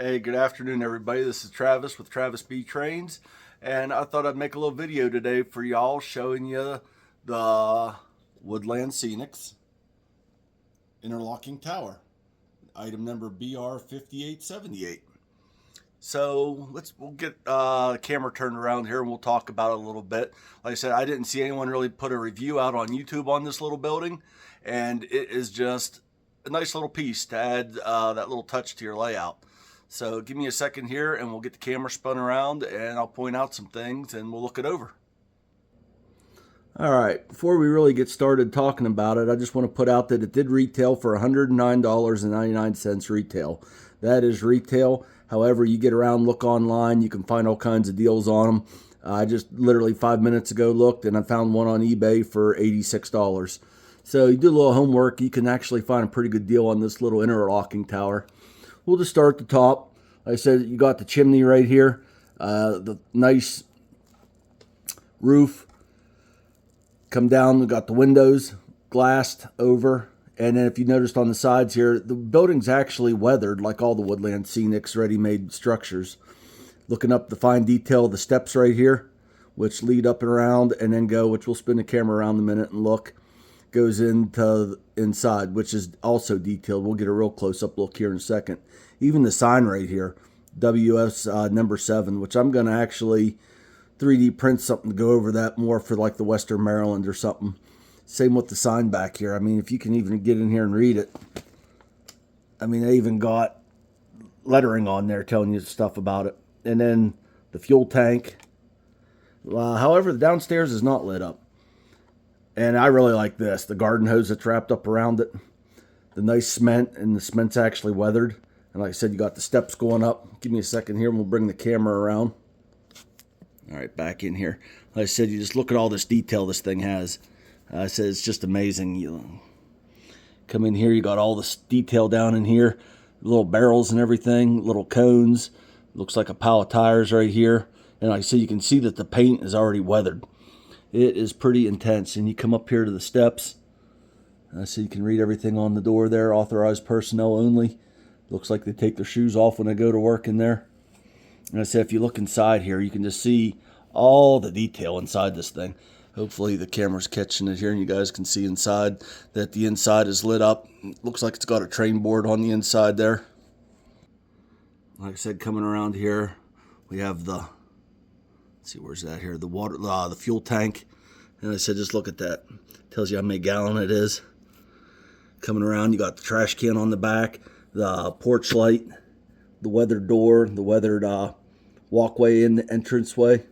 Hey, good afternoon, everybody. This is Travis with Travis B Trains, and I thought I'd make a little video today for y'all showing you the Woodlandscenics Interlocking Tower, item number BR5878. So we'll get the camera turned around here and we'll talk about it a little bit. Like I said, I didn't see anyone really put a review out on YouTube on this little building, and it is just a nice little piece to add that little touch to your layout. So give me a second here and we'll get the camera spun around and I'll point out some things and we'll look it over. All right, before we really get started talking about it, I just want to put out that it did retail for $109.99 retail. That is retail. However, you get around, look online, you can find all kinds of deals on them. I just literally 5 minutes ago looked and I found one on eBay for $86. So you do a little homework, you can actually find a pretty good deal on this little interlocking tower. We'll just start at the top. Like I said, you got the chimney right here, the nice roof. Come down, we got the windows glassed over, and then if you noticed on the sides here, the building's actually weathered like all the Woodlandscenics ready-made structures. Looking up the fine detail of the steps right here, which lead up and around and then go, which we'll spin the camera around in a minute and look, goes into inside, which is also detailed. We'll get a real close-up look here in a second. Even the sign right here, WS number 7, which I'm going to actually 3D print something to go over that more for like the Western Maryland or something. Same with the sign back here. I mean, if you can even get in here and read it. I mean, they even got lettering on there telling you stuff about it. And then the fuel tank. However, the downstairs is not lit up. And I really like this. The garden hose that's wrapped up around it. The nice cement, and the cement's actually weathered. And like I said, you got the steps going up. Give me a second here and we'll bring the camera around. All right, back in here. Like I said, you just look at all this detail this thing has. I said it's just amazing. You come in here, you got all this detail down in here. Little barrels and everything, little cones. Looks like a pile of tires right here. And like I said, you can see that the paint is already weathered. It is pretty intense. And you come up here to the steps. So you can read everything on the door there. Authorized personnel only. Looks like they take their shoes off when they go to work in there. And I said, if you look inside here, you can just see all the detail inside this thing. Hopefully the camera's catching it here and you guys can see inside that the inside is lit up. It looks like it's got a train board on the inside there. Like I said, coming around here, we have the, let's see, where's that here? The water, the fuel tank. And I said, just look at that. Tells you how many gallon it is. Coming around, you got the trash can on the back, the porch light, the weathered door, the weathered walkway in the entranceway.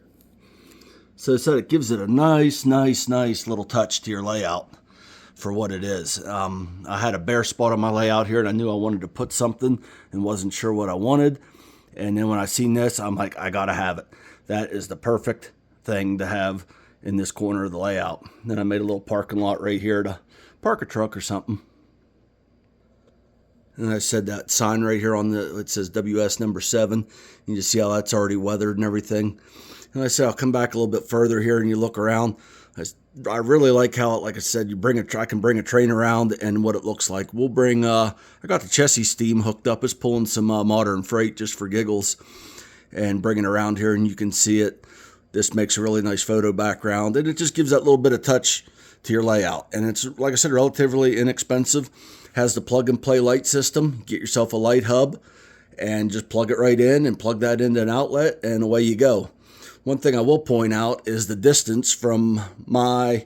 So I said it gives it a nice little touch to your layout for what it is. I had a bare spot on my layout here and I knew I wanted to put something and wasn't sure what I wanted. And then when I seen this, I'm like, I gotta have it. That is the perfect thing to have in this corner of the layout. Then I made a little parking lot right here to park a truck or something. And I said that sign right here on the, it says WS number 7. You just see how that's already weathered and everything. And I said, I'll come back a little bit further here and you look around. I really like how, like I said, I can bring a train around and what it looks like. We'll bring, I got the Chessie steam hooked up. It's pulling some modern freight just for giggles and bringing it around here and you can see it. This makes a really nice photo background and it just gives that little bit of touch to your layout. And it's, like I said, relatively inexpensive. Has the plug and play light system. Get yourself a light hub and just plug it right in and plug that into an outlet and away you go. One thing I will point out is the distance from my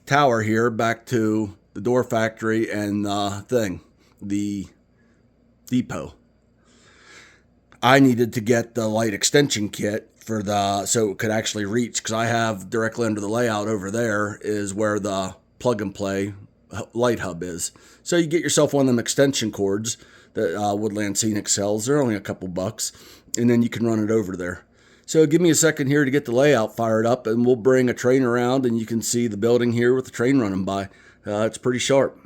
tower here back to the door factory and the depot. I needed to get the light extension kit for so it could actually reach, because I have directly under the layout over there is where the plug and play light hub is. So you get yourself one of them extension cords that Woodlandscenics sells. They're only a couple bucks, and then you can run it over there. So give me a second here to get the layout fired up, and we'll bring a train around, and you can see the building here with the train running by. It's pretty sharp.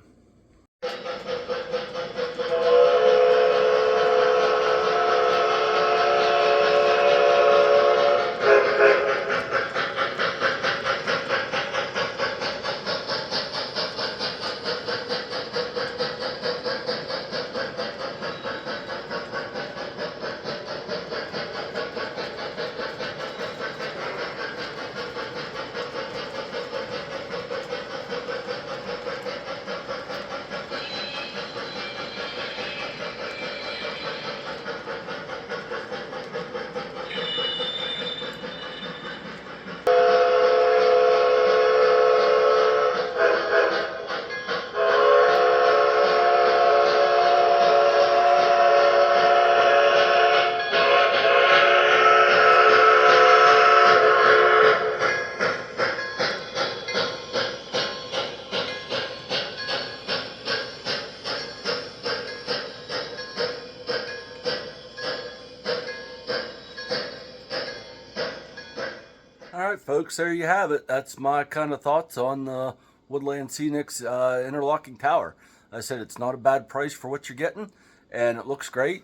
right, folks, there you have it. That's my kind of thoughts on the Woodlandscenics interlocking tower. I said it's not a bad price for what you're getting, and it looks great.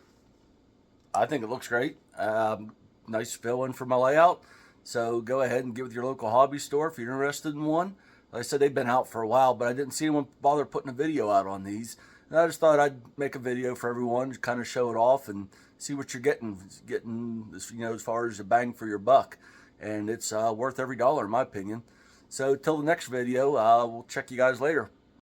I think it looks great. Nice fill in for my layout. So go ahead and get with your local hobby store if you're interested in one. Like I said, they've been out for a while, but I didn't see anyone bother putting a video out on these. And I just thought I'd make a video for everyone to kind of show it off and see what you're getting, as far as a bang for your buck. And it's worth every dollar, in my opinion. So till the next video, we'll check you guys later.